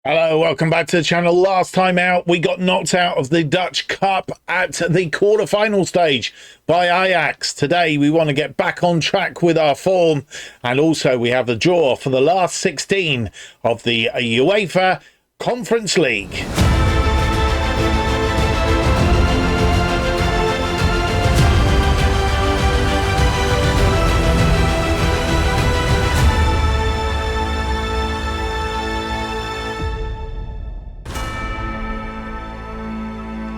Hello, welcome back to the channel. Last time out, we got knocked out of the Dutch Cup at the quarter-final stage by Ajax. Today, we want to get back on track with our form, and also we have the draw for the last 16 of the UEFA Conference League.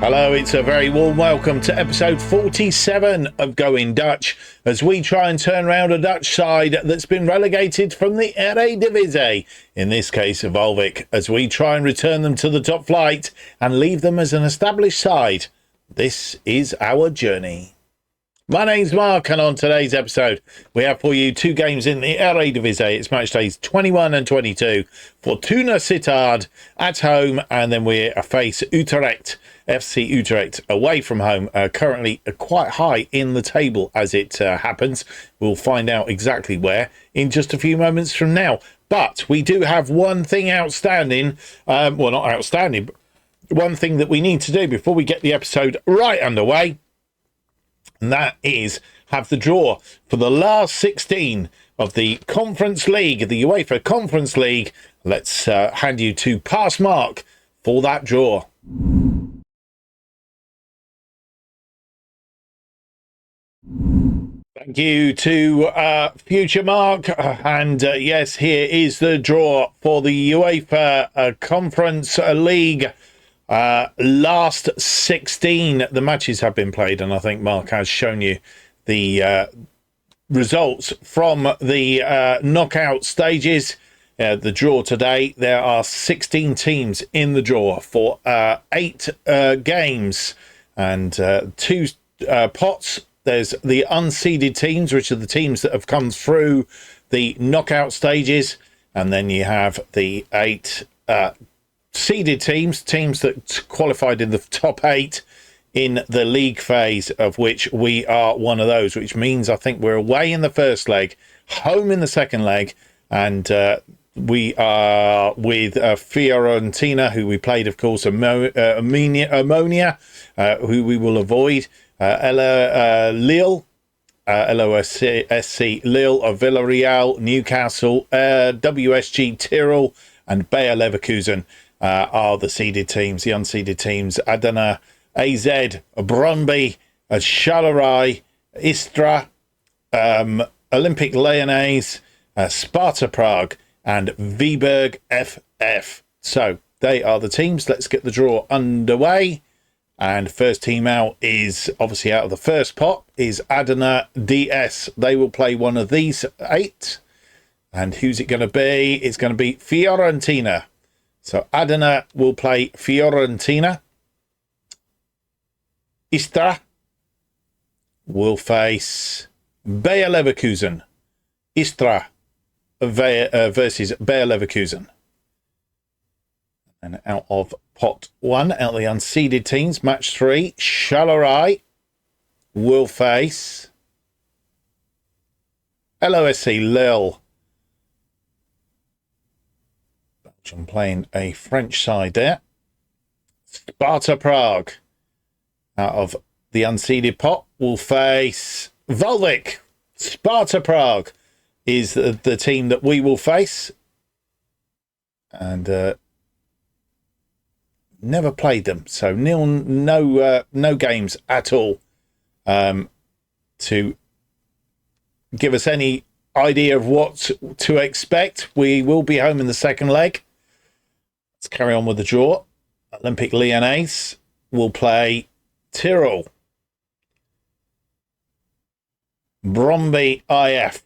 Hello, it's a very warm welcome to episode 47 of Going Dutch, as we try and turn around a Dutch side that's been relegated from the Eredivisie, in this case Waalwijk, as we try and return them to the top flight and leave them as an established side. This is our journey. My name's Mark, and on today's episode, we have for you two games in the Eredivisie. It's match days 21 and 22. Fortuna Sittard at home, and then we face Utrecht, FC Utrecht, away from home, currently quite high in the table as it happens. We'll find out exactly where in just a few moments from now. But we do have one thing outstanding, well, not outstanding, but one thing that we need to do before we get the episode right underway. And that is have the draw for the last 16 of the Conference League, the UEFA Conference League. Let's hand you to Pass Mark for that draw. Thank you to Future Mark. And yes, here is the draw for the UEFA Conference League. Last 16 the matches have been played, and I think Mark has shown you the results from the knockout stages. The draw today, there are 16 teams in the draw for 8 games and 2 pots. There's the unseeded teams, which are the teams that have come through the knockout stages, and then you have the 8 seeded teams that qualified in the top 8 in the league phase, of which we are one of those, which means I think we're away in the first leg, home in the second leg, and we are with Fiorentina, who we played, of course, Ammonia, who we will avoid, Lille, LOSC Lille, of Villarreal, Newcastle, WSG Tyrrell, and Bayer Leverkusen are the seeded teams. The unseeded teams: Adana, AZ, Brøndby, Charleroi, Istra, Olympic Lyonnais, Sparta Prague, and Viborg FF. So they are the teams. Let's get the draw underway. And first team out is obviously out of the first pot is Adana DS. They will play one of these 8. And who's it going to be? It's going to be Fiorentina. So Adana will play Fiorentina. Istra will face Bayer Leverkusen. Istra versus Bayer Leverkusen. And out of pot 1, out of the unseeded teams, match 3, Charleroi will face LOSC Lille. Belgium playing a French side there. Sparta Prague, out of the unseeded pot, will face Waalwijk. Sparta Prague is the team that we will face. And never played them, so no games at all to give us any idea of what to expect. We will be home in the second leg. Let's carry on with the draw. Olympic Lyonnais will play Tyrrell. Brøndby IF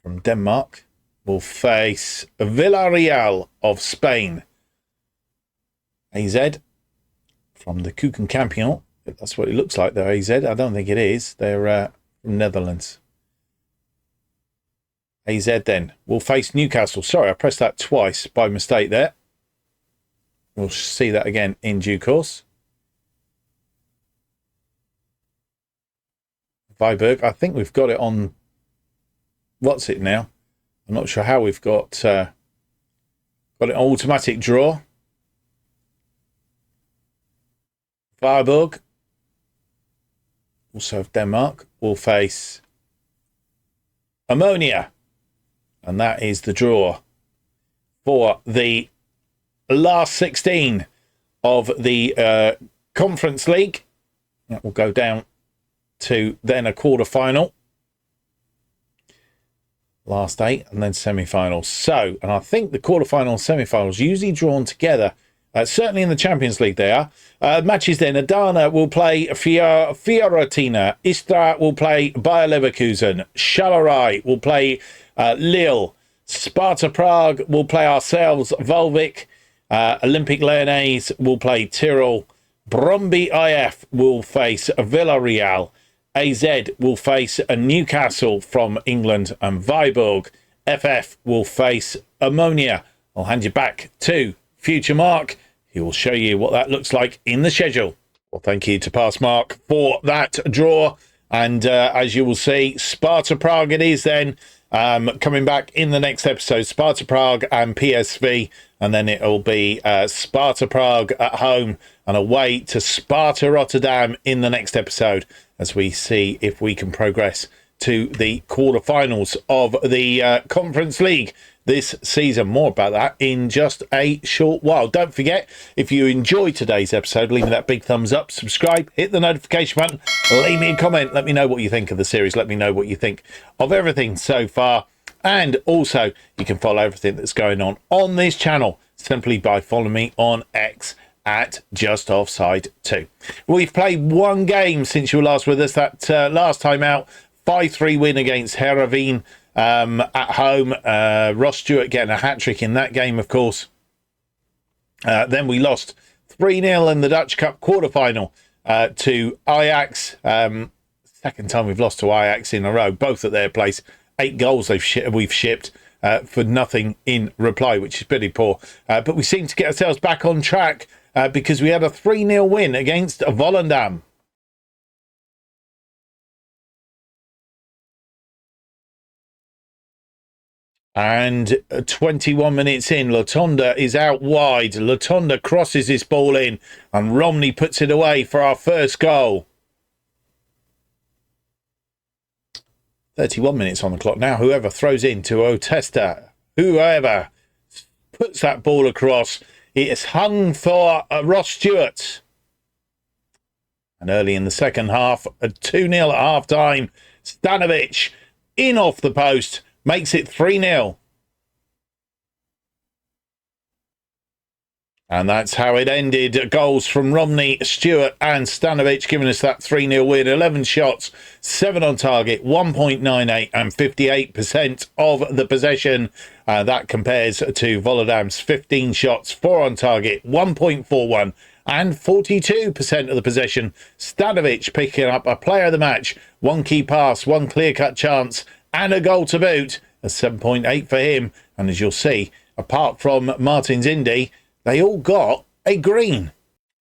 from Denmark will face Villarreal of Spain. AZ from the Keukenkampioen. That's what it looks like, though, AZ. I don't think it is. They're from Netherlands. AZ then will face Newcastle. Sorry, I pressed that twice by mistake there. We'll see that again in due course. Viborg, I think we've got it on... What's it now? I'm not sure how we've got Got an automatic draw. Waalwijk, also of Denmark, will face Ammonia. And that is the draw for the last 16 of the Conference League. That will go down to then a quarter-final. Last 8 and then semi-finals. So, and I think the quarter-final and semi-finals usually drawn together. Certainly in the Champions League they are. Matches then. Adana will play Fiorentina. Istra will play Bayer Leverkusen. Charleroi will play Lille. Sparta Prague will play ourselves, Waalwijk. Olympic Lyonnais will play Tyrol. Brøndby IF will face Villarreal. AZ will face Newcastle from England, and Viborg FF will face Ammonia. I'll hand you back to Future Mark. He will show you what that looks like in the schedule. Well, thank you to Past Mark for that draw. And as you will see, Sparta Prague it is then. Coming back in the next episode, Sparta Prague and PSV, and then it'll be Sparta Prague at home and away to Sparta Rotterdam in the next episode, as we see if we can progress to the quarterfinals of the Conference League this season. More about that in just a short while. Don't forget, if you enjoyed today's episode, leave me that big thumbs up, subscribe, hit the notification button, leave me a comment, let me know what you think of the series, let me know what you think of everything so far. And also, you can follow everything that's going on this channel simply by following me on X at JustOffsideFM. We've played one game since you were last with us. That last time out, 5-3 win against Heerenveen at home. Ross Stewart getting a hat-trick in that game, of course. Then we lost 3-0 in the Dutch Cup quarter-final to Ajax. Second time we've lost to Ajax in a row, both at their place. 8 goals we've shipped for nothing in reply, which is pretty poor. But we seem to get ourselves back on track because we had a 3-0 win against Volendam. And 21 minutes in, Latonda is out wide. Latonda crosses this ball in and Romney puts it away for our first goal. 31 minutes on the clock now. Whoever throws in to Otesta, whoever puts that ball across, it is hung for Ross Stewart. And early in the second half, a 2-0 at half-time. Stanovic in off the post, makes it 3-0. And that's how it ended. Goals from Romney, Stewart and Stanovic giving us that 3-0 win. 11 shots, 7 on target, 1.98 and 58% of the possession. That compares to Volendam's 15 shots, 4 on target, 1.41 and 42% of the possession. Stanovic picking up a player of the match. 1 key pass, 1 clear-cut chance and a goal to boot. A 7.8 for him. And as you'll see, apart from Martins Indy, they all got a green.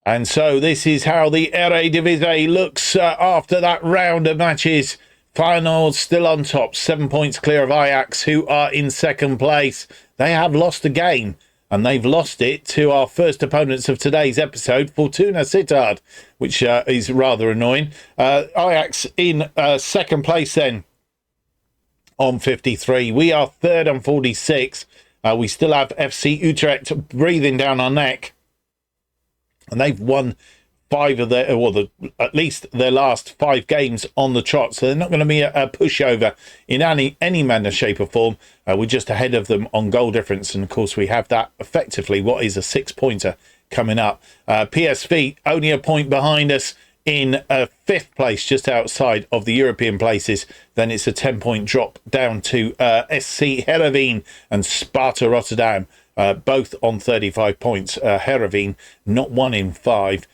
And so this is how the Eredivisie looks after that round of matches. Feyenoord still on top, 7 points clear of Ajax, who are in second place. They have lost a game, and they've lost it to our first opponents of today's episode, Fortuna Sittard, which is rather annoying. Ajax in second place then on 53. We are third on 46. We still have FC Utrecht breathing down our neck. And they've won 5 of their, at least their last 5 games on the trot. So they're not going to be a pushover in any manner, shape or form. We're just ahead of them on goal difference. And of course, we have that effectively, what is a 6-pointer coming up. PSV only a point behind us in 5th place, just outside of the European places. Then it's a 10-point drop down to SC Heerenveen and Sparta Rotterdam, both on 35 points. Heerenveen not 1 in 5,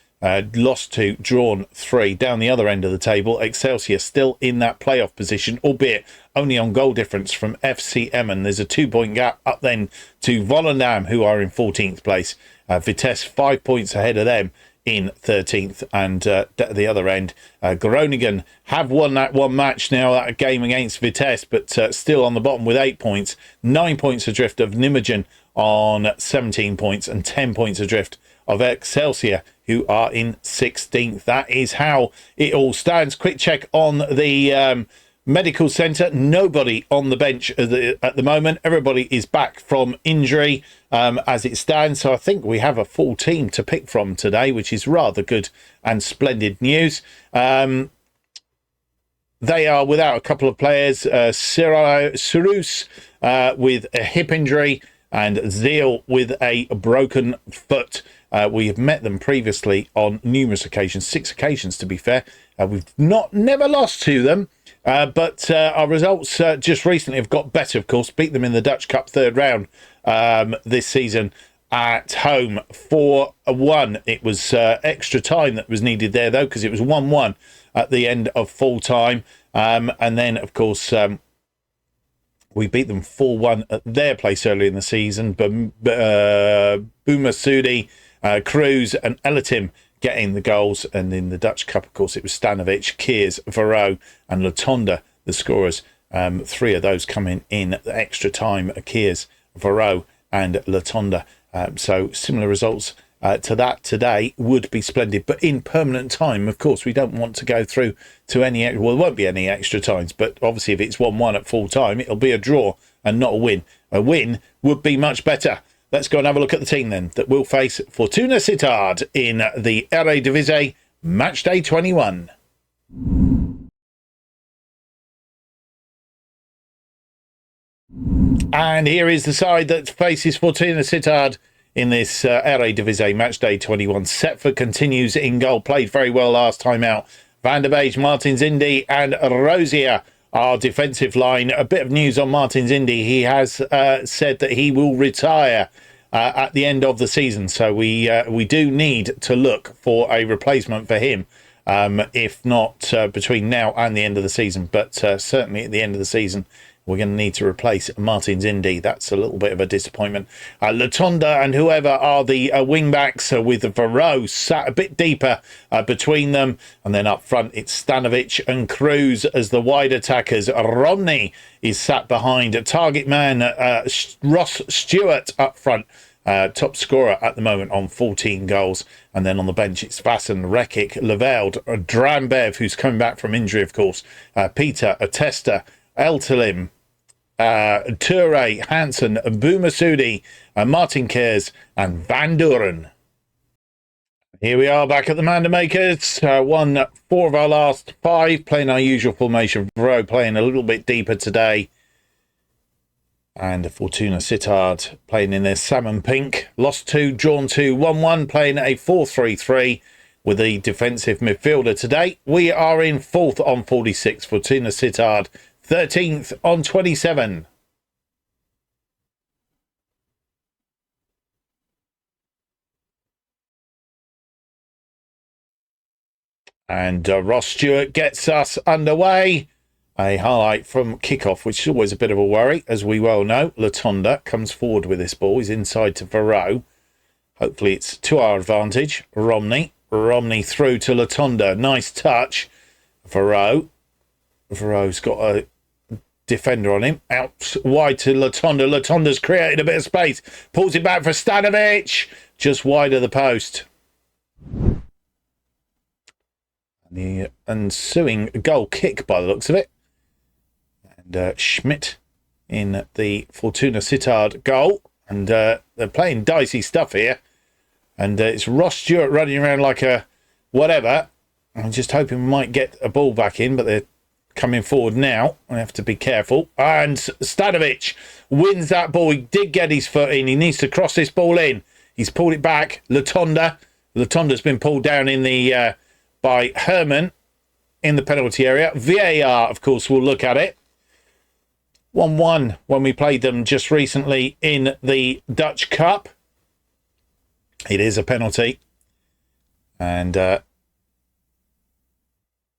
lost 2, drawn 3. Down the other end of the table, Excelsior still in that playoff position, albeit only on goal difference from FC Emmen. There's a 2-point gap up then to Volendam, who are in 14th place. Vitesse 5 points ahead of them in 13th, and at the other end, Groningen have won that one match now, that game against Vitesse, but still on the bottom with 8 points, 9 points adrift of Nijmegen on 17 points and 10 points adrift of Excelsior, who are in 16th. That is how it all stands. Quick check on the medical centre. Nobody on the bench at the moment. Everybody is back from injury as it stands. So I think we have a full team to pick from today, which is rather good and splendid news. They are without a couple of players. Sirus with a hip injury and Zeal with a broken foot. We have met them previously on numerous occasions, 6 occasions to be fair. We've never lost to them, but our results just recently have got better, of course. Beat them in the Dutch Cup third round this season at home 4-1. It was extra time that was needed there, though, because it was 1-1 at the end of full time. And then, of course, we beat them 4-1 at their place early in the season. Boumassoudi, Cruz and Elatim getting the goals. And in the Dutch Cup, of course, it was Stanovic, Keers, Varro and Latonda, the scorers. 3 of those coming in extra time, Keers, Varro and Latonda. So similar results to that today would be splendid. But in permanent time, of course, we don't want to go through to any... Well, there won't be any extra times. But obviously, if it's 1-1 at full time, it'll be a draw and not a win. A win would be much better. Let's go and have a look at the team then that will face Fortuna Sittard in the Eredivisie Match Day 21. And here is the side that faces Fortuna Sittard in this Eredivisie Match Day 21. Setford continues in goal. Played very well last time out. Van der Beek, Martins Indy and Rosier, our defensive line. A bit of news on Martins Indy. He has said that he will retire at the end of the season. So we do need to look for a replacement for him, if not between now and the end of the season. But certainly at the end of the season, we're going to need to replace Martins Indy. That's a little bit of a disappointment. Latonda and whoever are the wing backs, with Varro sat a bit deeper between them. And then up front, it's Stanovic and Cruz as the wide attackers. Romney is sat behind. Target man, Ross Stewart up front. Top scorer at the moment on 14 goals. And then on the bench, it's Vassen, Rekic, Leveld, Drambev, who's coming back from injury, of course. Peter, Atesta, Eltelim, Toure, Hansen, Boumassoudi, Martin Keers and Van Duren. Here we are back at the Mandermakers. Won 4 of our last 5, playing our usual formation. Varro playing a little bit deeper today. And Fortuna Sittard playing in their salmon pink. Lost 2, drawn 2, 1-1, playing a 4-3-3 with a defensive midfielder today. We are in 4th on 46. Fortuna Sittard 13th on 27. And Ross Stewart gets us underway. A highlight from kickoff, which is always a bit of a worry, as we well know. Latonda comes forward with this ball. He's inside to Varro. Hopefully it's to our advantage. Romney through to Latonda. Nice touch. Varro's got a defender on him. Out wide to Latonda. Latonda's created a bit of space. Pulls it back for Stanovic. Just wide of the post. The ensuing goal kick by the looks of it. And Schmidt in the Fortuna Sittard goal. And they're playing dicey stuff here. And it's Ross Stewart running around like a whatever. I'm just hoping we might get a ball back in, but they're coming forward now. I have to be careful. And Stanovic wins that ball. He did get his foot in. He needs to cross this ball in. He's pulled it back. Latonda's been pulled down in the by Herman in the penalty area. VAR, of course, will look at it. 1-1 when we played them just recently in the Dutch Cup. It is a penalty. And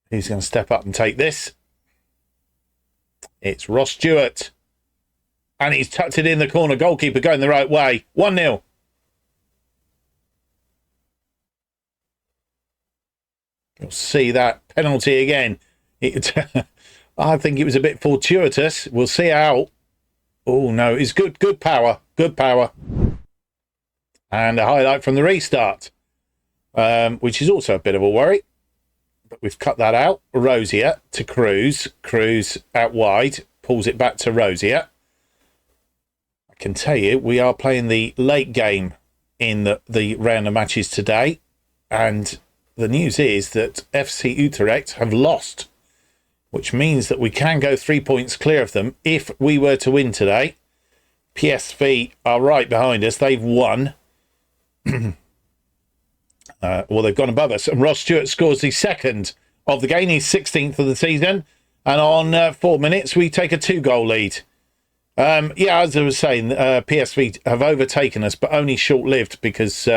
who's going to step up and take this? It's Ross Stewart. And he's tucked it in the corner. Goalkeeper going the right way. 1-0. You'll see that penalty again. I think it was a bit fortuitous. We'll see how. Oh, no, it's good. Good power. Good power. And a highlight from the restart, which is also a bit of a worry. But we've cut that out. Rosier to Cruz. Cruz out wide. Pulls it back to Rosier. I can tell you, we are playing the late game in the round of matches today. And the news is that FC Utrecht have lost, which means that we can go 3 points clear of them if we were to win today. PSV are right behind us. They've won. Well, they've gone above us. And Ross Stewart scores the second of the game. He's 16th of the season. And on 4 minutes, we take a 2-goal lead. Yeah, as I was saying, PSV have overtaken us, but only short-lived because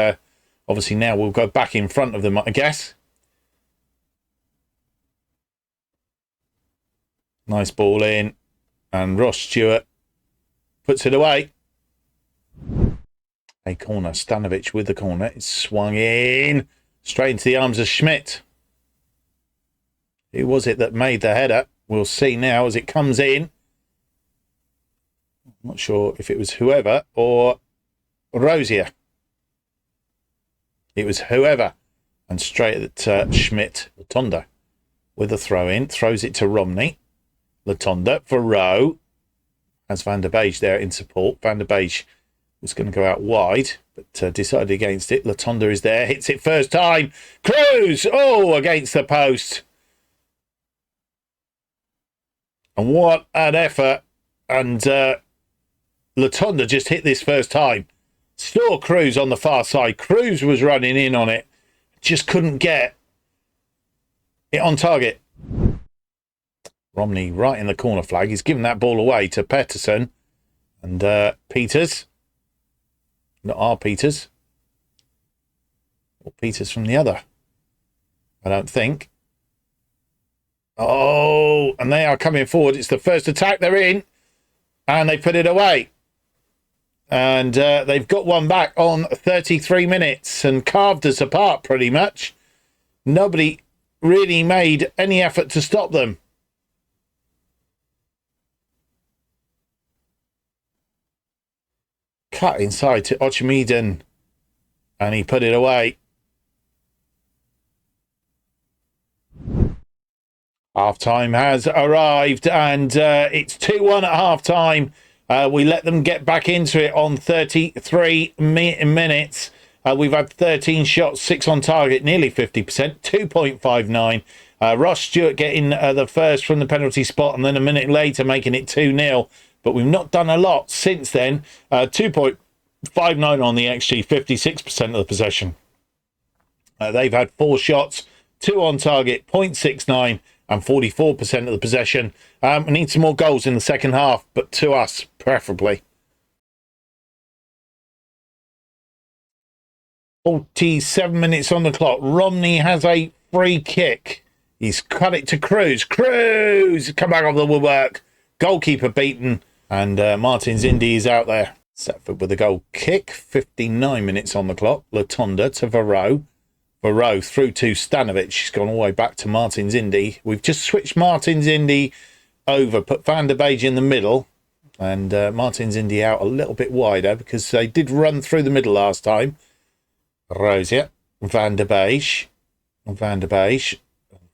obviously now we'll go back in front of them, I guess. Nice ball in. And Ross Stewart puts it away. A corner. Stanovic with the corner. It's swung in. Straight into the arms of Schmidt. Who was it that made the header? We'll see now as it comes in. I'm not sure if it was whoever or Rosier. It was whoever. And straight at Schmidt. Latonda with a throw in. Throws it to Romney. Latonda for Rowe. Has Van der Beek there in support. Van der Beek was going to go out wide, but decided against it. Latonda is there. Hits it first time. Cruz! Oh, against the post. And what an effort. And Latonda just hit this first time. Saw Cruz on the far side. Cruz was running in on it. Just couldn't get it on target. Romney right in the corner flag. He's given that ball away to Pettersson. And Peters. Not our Peters. Or Peters from the other. I don't think. Oh, and they are coming forward. It's the first attack they're in. And they put it away. And they've got one back on 33 minutes and carved us apart pretty much. Nobody really made any effort to stop them. Cut inside to Ochimeden. And he put it away. Half-time has arrived and it's 2-1 at half-time. We let them get back into it on 33 minutes. We've had 13 shots, 6 on target, nearly 50%, 2.59. Ross Stewart getting the first from the penalty spot and then a minute later making it 2-0. But we've not done a lot since then. 2.59 on the XG, 56% of the possession. They've had 4 shots, 2 on target, 0.69 and 44% of the possession. We need some more goals in the second half, but to us, preferably. 47 minutes on the clock. Romney has a free kick. He's cut it to Cruz. Cruz! Come back off the woodwork. Goalkeeper beaten. And Martin Zindi is out there. Setford with a goal kick. 59 minutes on the clock. Latonda to Varro. Varro through to Stanovic. She's gone all the way back to Martin Zindi. We've just switched Martin Zindi over. Put Van der Beek in the middle. And Martin Zindi out a little bit wider because they did run through the middle last time. Rosier. Van der Beek. Van der Beek.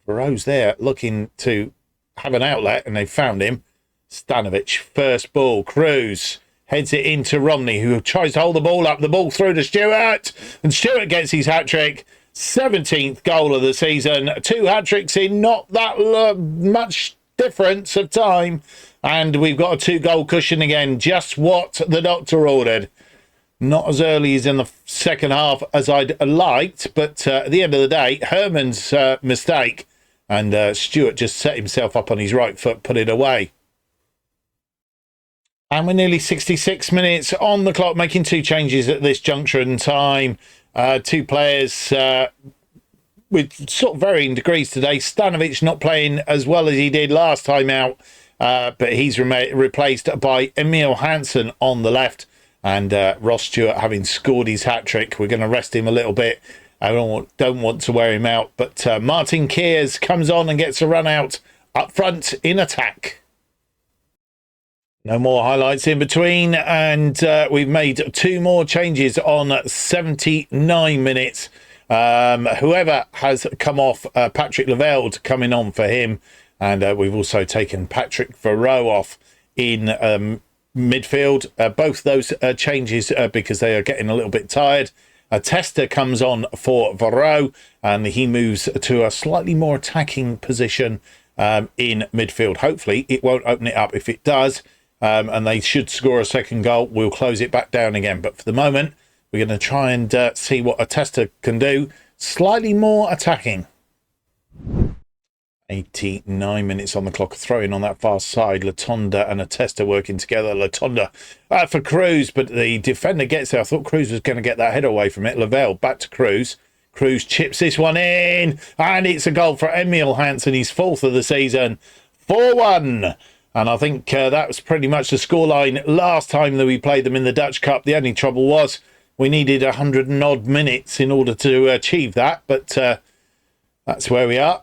Varro's there looking to have an outlet and they found him. Stanovic, first ball, Cruz heads it into Romney, who tries to hold the ball up, the ball through to Stewart, and Stewart gets his hat-trick, 17th goal of the season, 2 hat-tricks in not that much difference of time, and we've got a 2-goal cushion again, just what the doctor ordered. Not as early as in the second half as I'd liked, but at the end of the day, Herman's mistake, and Stewart just set himself up on his right foot, put it away. And we're nearly 66 minutes on the clock, making 2 changes at this juncture in time. 2 players with sort of varying degrees today. Stanovic not playing as well as he did last time out, but he's replaced by Emil Hansen on the left. And Ross Stewart having scored his hat-trick. We're going to rest him a little bit. I don't want to wear him out. But Martin Kears comes on and gets a run out up front in attack. No more highlights in between, and we've made 2 more changes on 79 minutes. Whoever has come off, Patrick Lavelde coming on for him, and we've also taken Patrick Varro off in midfield. Both those changes because they are getting a little bit tired. Tester comes on for Varro, and he moves to a slightly more attacking position in midfield. Hopefully, it won't open it up. If it does, and they should score a second goal, we'll close it back down again. But for the moment, we're going to try and see what a Tester can do. Slightly more attacking. 89 minutes on the clock, throwing on that far side. Latonda and a Tester working together. Latonda for Cruz, but the defender gets there. I thought Cruz was going to get that head away from it. Lavelle back to Cruz. Cruz chips this one in, and it's a goal for Emil Hansen, his 4th of the season. 4-1. And I think that was pretty much the scoreline last time that we played them in the Dutch Cup. The only trouble was we needed 100 and odd minutes in order to achieve that, but that's where we are.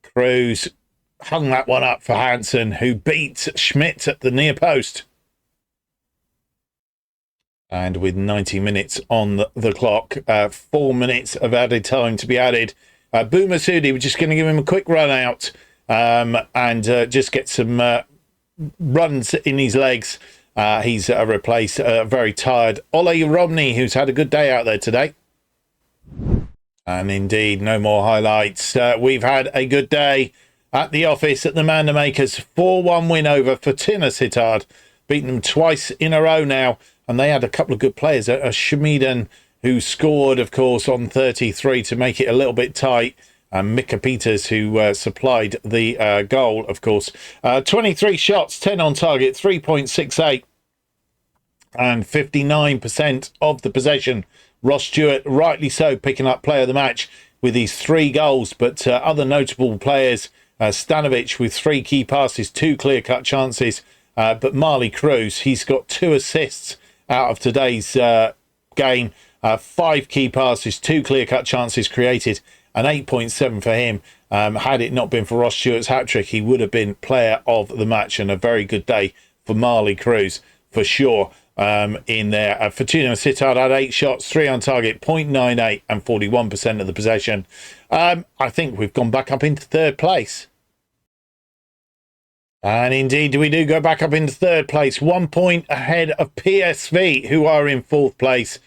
Cruz hung that one up for Hansen, who beat Schmidt at the near post. And with 90 minutes on the clock, 4 minutes of added time to be added. Boumassoudi, we're just going to give him a quick run out and just get some runs in his legs. He's replaced very tired Ole Romney, who's had a good day out there today. And indeed, no more highlights. We've had a good day at the office at the Mandermakers. 4-1 win over Fortuna Sittard. Beaten them twice in a row now. And they had a couple of good players. Schmiden, who scored, of course, on 33 to make it a little bit tight. And Mika Peters, who supplied the goal, of course. 23 shots, 10 on target, 3.68. And 59% of the possession. Ross Stewart, rightly so, picking up player of the match with his 3 goals. But other notable players, Stanovic with 3 key passes, 2 clear-cut chances. But Marley Cruz, he's got 2 assists out of today's game. 5 key passes, 2 clear-cut chances created, and 8.7 for him. Had it not been for Ross Stewart's hat-trick, he would have been player of the match, and a very good day for Marley Cruz, for sure. In there, Fortuna Sittard had 8 shots, 3 on target, 0.98 and 41% of the possession. I think we've gone back up into 3rd place. And indeed, we do go back up into 3rd place, 1 point ahead of PSV, who are in 4th place.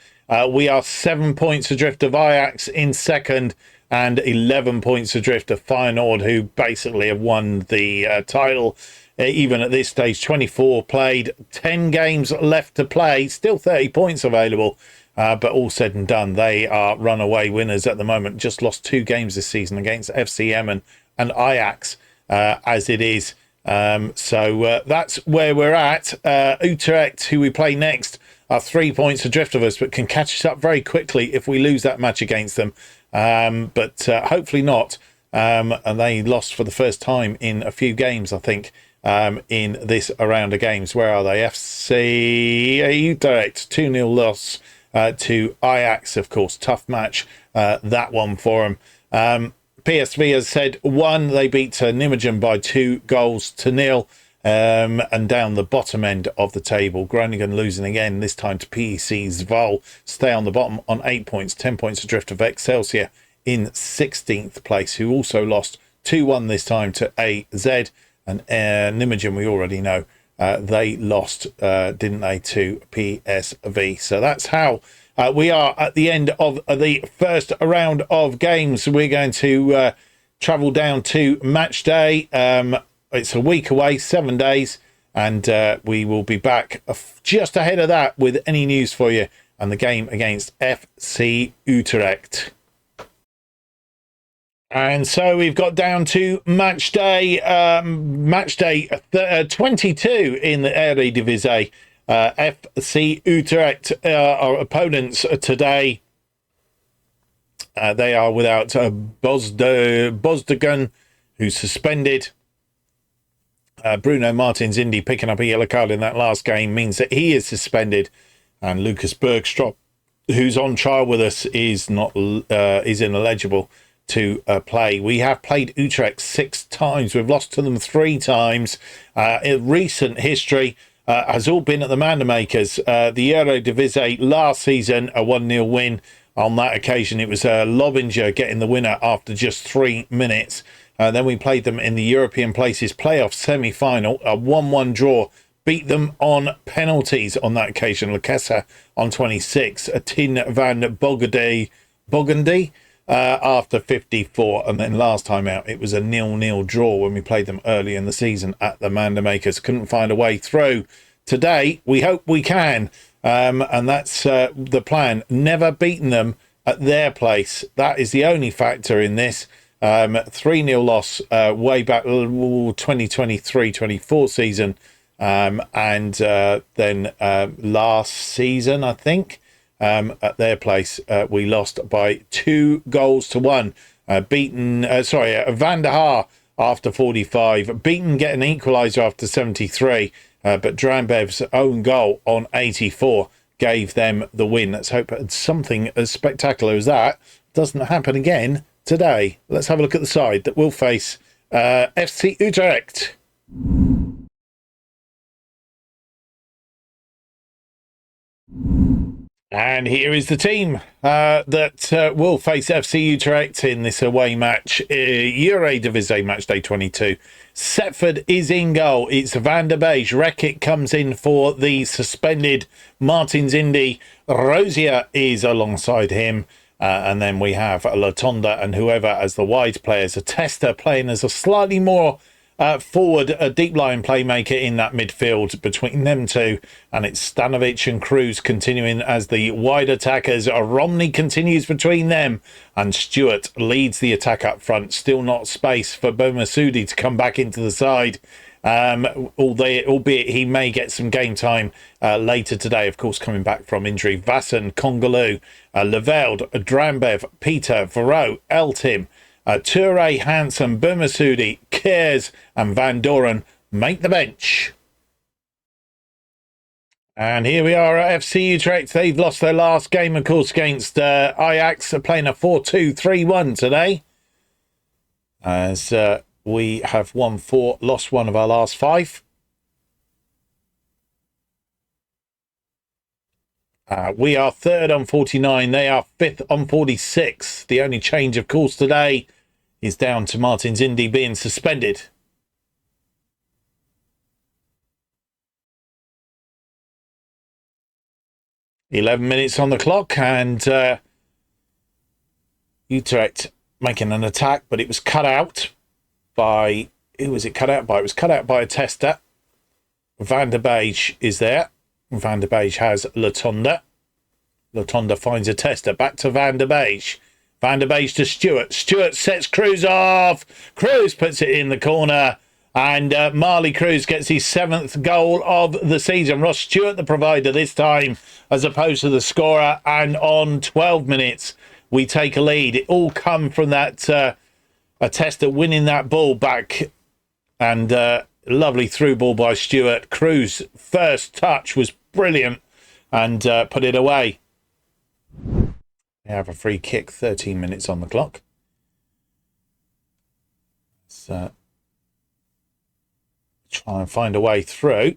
We are 7 points adrift of Ajax in 2nd, and 11 points adrift of Feyenoord, who basically have won the title. Even at this stage, 24 played, 10 games left to play, still 30 points available. But all said and done, they are runaway winners at the moment. Just lost 2 games this season against FCM and Ajax, as it is. So that's where we're at. Utrecht, who we play next, are 3 points adrift of us, but can catch us up very quickly if we lose that match against them. But hopefully not. And they lost for the first time in a few games, I think, in this round of games. Where are they? FC Utrecht, 2-0 loss to Ajax, of course. Tough match, that one for them. PSV, as said, won. They beat Nijmegen by 2-0. And down the bottom end of the table, Groningen losing again, this time to PEC Zwolle. Stay on the bottom on 8 points, 10 points adrift of Excelsior in 16th place, who also lost 2-1 this time to AZ. And Nijmegen, we already know, they lost, didn't they, to PSV. So that's how we are at the end of the first round of games. We're going to travel down to match day. It's a week away, 7 days, and we will be back just ahead of that with any news for you and the game against FC Utrecht. And so we've got down to match day 22 in the Eredivisie. FC Utrecht, our opponents today. They are without Bosdagen, who's suspended. Bruno Martins Indy picking up a yellow card in that last game means that he is suspended, and Lucas Bergstrop, who's on trial with us, is not is ineligible. to play. We have played Utrecht 6 times. We've lost to them 3 times. In recent history has all been at the Mandermakers. The Eredivisie last season, a 1-0 win. On that occasion, it was Lobinger getting the winner after just 3 minutes. Then we played them in the European Places playoff semi-final, a 1-1 draw. Beat them on penalties on that occasion. Lekessa on 26, a Tin van Bogendy after 54. And then last time out, it was a 0-0 draw when we played them early in the season at the Mandermakers. Couldn't find a way through. Today, we hope we can. And that's the plan. Never beaten them at their place. That is the only factor in this. 3-0 loss way back 2023-24 season. And then last season, I think, at their place, we lost by 2-1. Van der Haar after 45, beaten, get an equaliser after 73, but Drambev's own goal on 84 gave them the win. Let's hope something as spectacular as that doesn't happen again today. Let's have a look at the side that will face FC Utrecht. And here is the team that will face FC Utrecht in this away match, Eredivisie match day 22. Setford is in goal. It's Van der Beek. Rekik comes in for the suspended Martins Indy. Rosier is alongside him. And then we have Latonda and whoever as the wide players. A Tester playing as a slightly more forward, a deep line playmaker in that midfield between them two. And it's Stanovic and Cruz continuing as the wide attackers. Romney continues between them. And Stewart leads the attack up front. Still not space for Bomasudi to come back into the side. Albeit he may get some game time later today, of course, coming back from injury. Vassen, Congolou, Leveld, Drambev, Peter, Varro, Eltim, Toure, Hansen, Bomasudi, Kers and Van Doren make the bench. And here we are at FC Utrecht. They've lost their last game, of course, against Ajax. Playing a 4-2-3-1 today. As we have won 4, lost 1 of our last 5. We are 3rd on 49. They are 5th on 46. The only change, of course, today is down to Martins Indy being suspended. "11 minutes on the clock, and Utrecht making an attack, but it was cut out by... Who was it cut out by? It was cut out by a Tester. Van der Beek is there. Van der Beek has Latonda. Latonda finds a Tester. Back to Van der Beek. Van der Beek to Stewart. Stewart sets Cruz off. Cruz puts it in the corner. And Marley Cruz gets his 7th goal of the season. Ross Stewart, the provider this time, as opposed to the scorer. And on 12 minutes, we take a lead. It all come from that a Tester winning that ball back. And lovely through ball by Stewart. Cruz first touch was brilliant and put it away. We have a free kick, 13 minutes on the clock. So try and find a way through.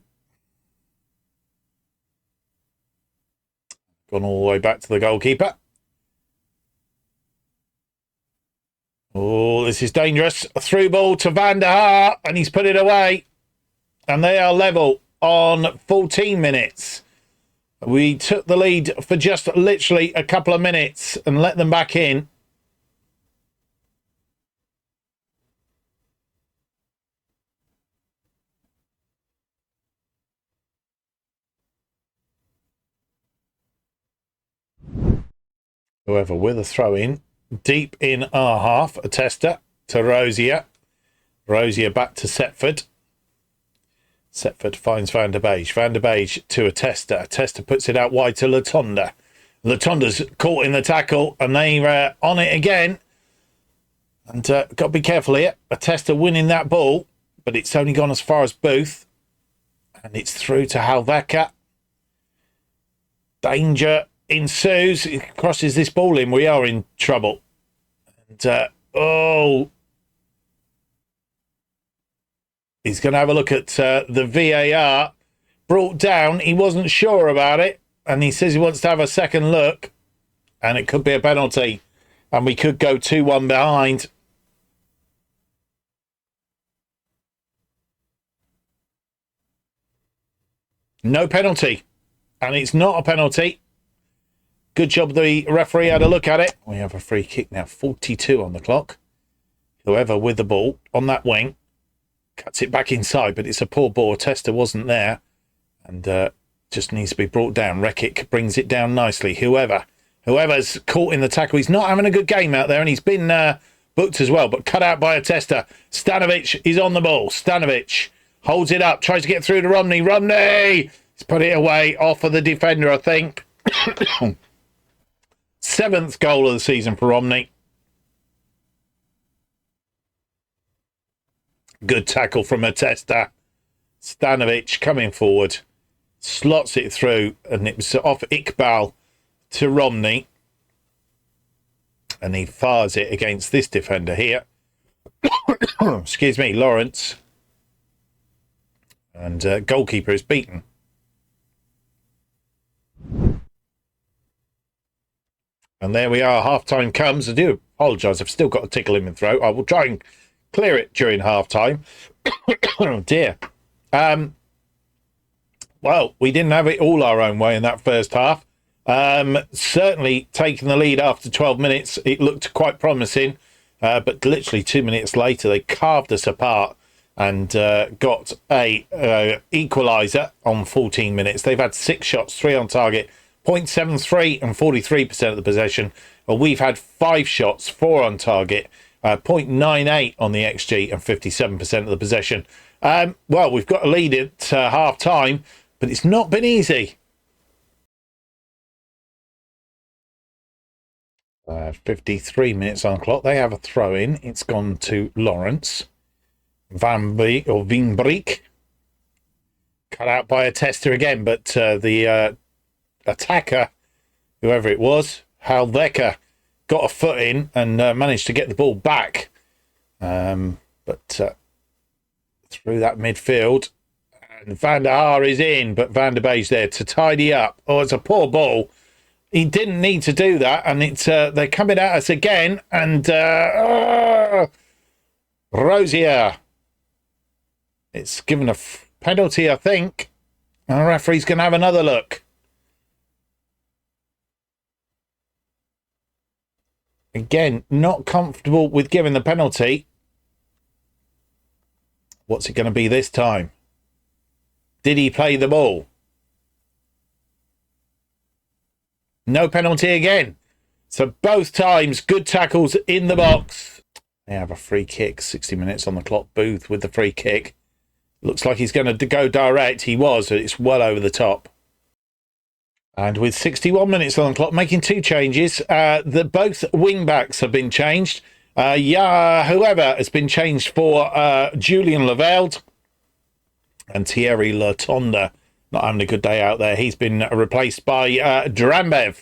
Gone all the way back to the goalkeeper. Oh, this is dangerous. A through ball to Van der Haar, and he's put it away. And they are level on 14 minutes. We took the lead for just literally a couple of minutes and let them back in. However, with a throw in, deep in our half, a Tester to Rosier. Rosier back to Setford. Setford finds Van der Beek. Van der Beek to a Tester. A Tester puts it out wide to Latonda. Latonda's caught in the tackle and they're on it again. And got to be careful here. A Tester winning that ball, but it's only gone as far as Booth. And it's through to Halveka. Danger ensues. He crosses this ball in. We are in trouble. And Oh, he's going to have a look at the VAR. Brought down. He wasn't sure about it. And he says he wants to have a second look. And it could be a penalty. And we could go 2-1 behind. No penalty. And it's not a penalty. Good job the referee had a look at it. We have a free kick now. 42 on the clock. Whoever with the ball on that wing cuts it back inside, but it's a poor ball. Tester wasn't there. And just needs to be brought down. Rekic brings it down nicely. Whoever's caught in the tackle, he's not having a good game out there, and he's been booked as well, but cut out by a Tester. Stanovic is on the ball. Stanovic holds it up, tries to get through to Romney. Romney! He's put it away off of the defender, I think. 7th goal of the season for Romney. Good tackle from a Tester. Stanovic coming forward. Slots it through, and it was off Iqbal to Romney. And he fires it against this defender here. Excuse me, Lawrence. And goalkeeper is beaten. And there we are. Half-time comes. I do apologise. I've still got a tickle in my throat. I will try and clear it during half-time. Oh, dear. Well, we didn't have it all our own way in that first half. Certainly taking the lead after 12 minutes, it looked quite promising. But literally 2 minutes later, they carved us apart and got a equaliser on 14 minutes. They've had 6 shots, 3 on target, 0.73 and 43% of the possession. Well, we've had 5 shots, 4 on target, 0.98 on the XG and 57% of the possession. Well, we've got a lead at half-time, but it's not been easy. 53 minutes on the clock. They have a throw-in. It's gone to Lawrence. Van Beek. Cut out by a Tester again, but the attacker, whoever it was, Waalwijk, got a foot in and managed to get the ball back. But through that midfield, and Van der Haar is in, but Van der Beek's there to tidy up. Oh, it's a poor ball. He didn't need to do that, and it's they're coming at us again, and Rosier. It's given a penalty, I think. And the referee's going to have another look. Again, not comfortable with giving the penalty. What's it going to be this time? Did he play the ball? No penalty again. So both times, good tackles in the box. They have a free kick. 60 minutes on the clock. Booth with the free kick. Looks like he's going to go direct. He was. It's well over the top. And with 61 minutes on the clock, making 2 changes. Both wing-backs have been changed. Whoever has been changed for Julian Leveld. And Thierry Latonda, not having a good day out there. He's been replaced by Drambev.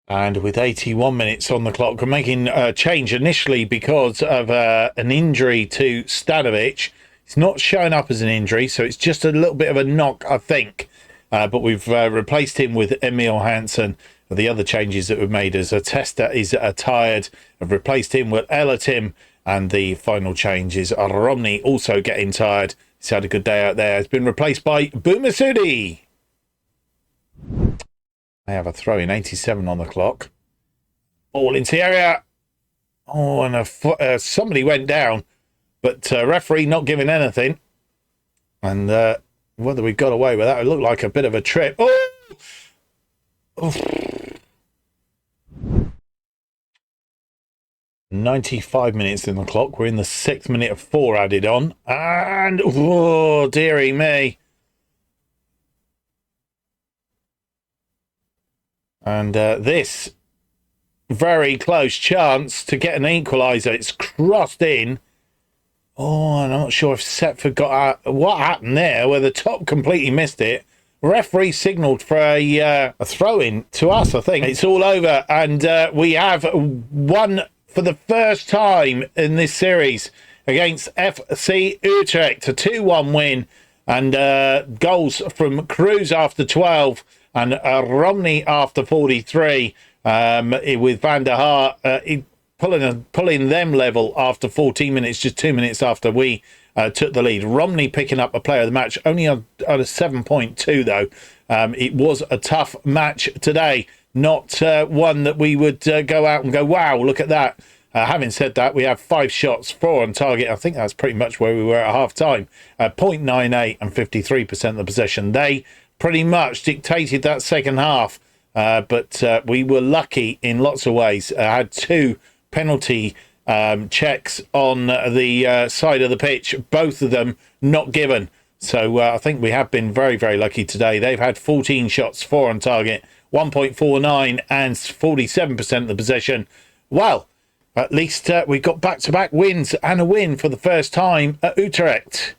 And with 81 minutes on the clock, we're making a change initially because of an injury to Stanovic. It's not showing up as an injury, so it's just a little bit of a knock, I think. But we've replaced him with Emil Hansen. The other changes that we've made as a Tester is tired. I've replaced him with Elatim. And the final change is Romney also getting tired. He's had a good day out there. Has been replaced by Boumassoudi. They have a throw in, 87 on the clock. Ball into the area. Oh, and somebody went down. But referee not giving anything. And whether we got away with that, it looked like a bit of a trip. Oh! Oof. 95 minutes in the clock. We're in the 6th minute of 4 added on. And, oh, dearie me. And this very close chance to get an equaliser. It's crossed in. Oh, and I'm not sure if Setford got out. What happened there, where the top completely missed it. referee signalled for a throw-in to us, I think. It's all over, and we have won for the first time in this series against FC Utrecht, a 2-1 win, and goals from Cruz after 12 and Romney after 43, with Van der Haar pulling them level after 14 minutes, just 2 minutes after we took the lead. Romney picking up a player of the match, only on a 7.2 though. It was a tough match today, not one that we would go out and go, wow, look at that. Having said that, we have 5 shots, 4 on target. I think that's pretty much where we were at half time. 0.98 and 53% of the possession. They pretty much dictated that second half, but we were lucky in lots of ways. Had 2 penalty checks on the side of the pitch, both of them not given. So I think we have been very, very lucky today. They've had 14 shots, 4 on target, 1.49 and 47% of the possession. Well, at least we've got back-to-back wins and a win for the first time at Utrecht.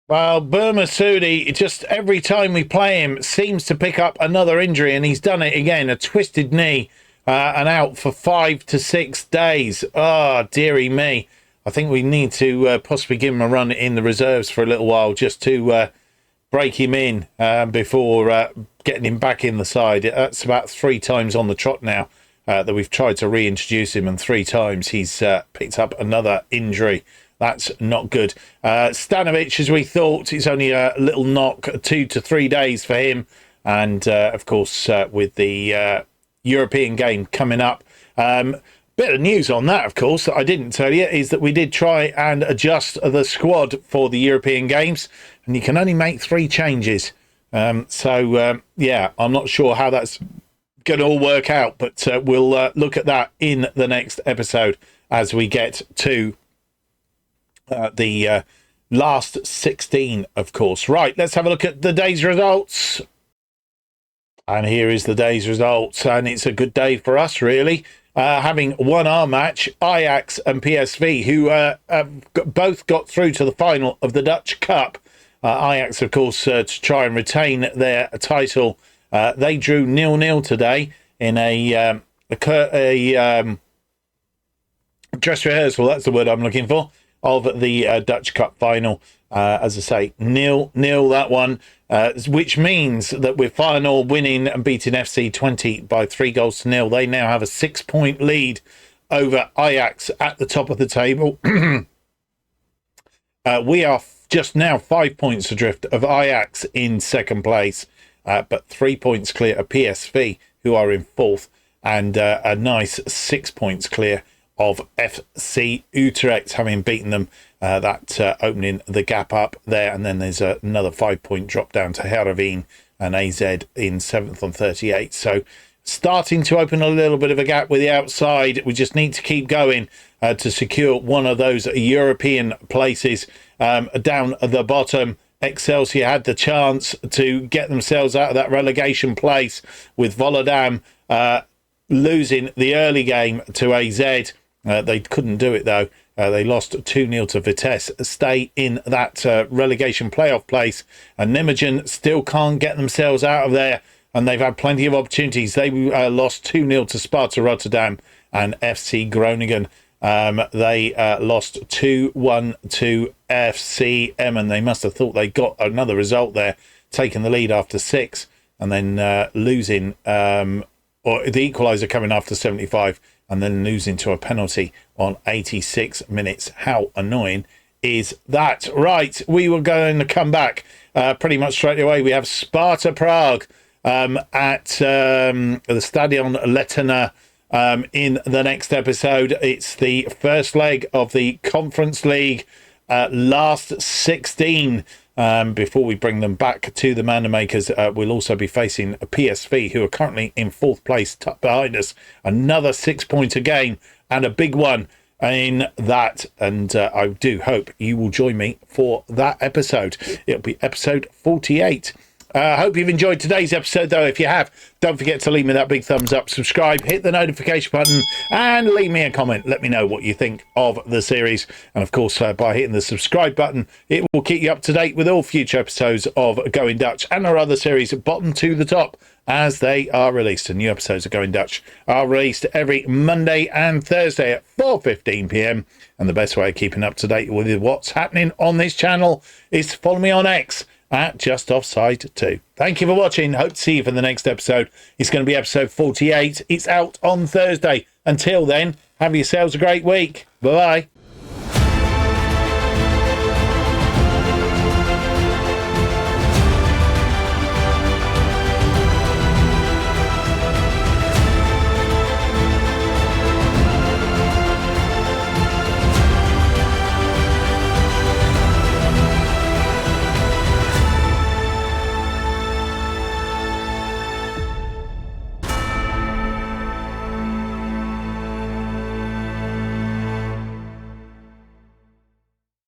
Well, Burma Sudi, just every time we play him, seems to pick up another injury, and he's done it again, a twisted knee, and out for 5 to 6 days. Oh, dearie me. I think we need to possibly give him a run in the reserves for a little while, just to break him in before getting him back in the side. That's about 3 times on the trot now that we've tried to reintroduce him, and 3 times he's picked up another injury. That's not good. Stanovic, as we thought, it's only a little knock, 2 to 3 days for him. And, of course, with the European game coming up. Bit of news on that, of course, that I didn't tell you, is that we did try and adjust the squad for the European games, and you can only make 3 changes. Yeah, I'm not sure how that's going to all work out, but we'll look at that in the next episode as we get to the last 16, of course. Right, let's have a look at the day's results. And here is the day's results, and it's a good day for us, really. Having won our match, Ajax and PSV, who both got through to the final of the Dutch Cup. Ajax, of course, to try and retain their title. They drew 0-0 today in a dress rehearsal, that's the word I'm looking for, of the Dutch Cup final. As I say, 0-0 that one, which means that we're final winning and beating FC 20 by 3-0. They now have a 6-point lead over Ajax at the top of the table. We are just now 5 points adrift of Ajax in second place, but 3 points clear of PSV, who are in fourth, and a nice 6 points clear of FC Utrecht, having beaten them, opening the gap up there. And then there's another 5 point drop down to Heerenveen and AZ in 7th on 38. So starting to open a little bit of a gap with the outside. We just need to keep going to secure one of those European places. Down at the bottom, Excelsior had the chance to get themselves out of that relegation place with Volendam losing the early game to AZ. They couldn't do it, though. They lost 2-0 to Vitesse, stay in that relegation playoff place. And Nijmegen still can't get themselves out of there, and they've had plenty of opportunities. They lost 2-0 to Sparta Rotterdam and FC Groningen. They lost 2-1 to FC Emmen. They must have thought they got another result there, taking the lead after 6, and then losing, or the equaliser coming after 75, and then losing to a penalty on 86 minutes. How annoying is that? Right, we were going to come back pretty much straight away. We have Sparta Prague at the Stadion Letena in the next episode. It's the first leg of the Conference League, last 16. Before we bring them back to the Manor Makers, we'll also be facing PSV, who are currently in 4th place, tucked behind us. Another 6-pointer game, and a big one in that. And I do hope you will join me for that episode. It'll be episode 48. Hope you've enjoyed today's episode, though. If you have, don't forget to leave me that big thumbs up, subscribe, hit the notification button, and leave me a comment. Let me know what you think of the series. And of course, by hitting the subscribe button, it will keep you up to date with all future episodes of Going Dutch and our other series, bottom to the top, as they are released. And new episodes of Going Dutch are released every Monday and Thursday at 4:15 p.m. And the best way of keeping up to date with what's happening on this channel is to follow me on X at JustOffsideFM. Thank you for watching. Hope to see you for the next episode. It's going to be episode 48. It's out on Thursday. Until then, have yourselves a great week. Bye-bye.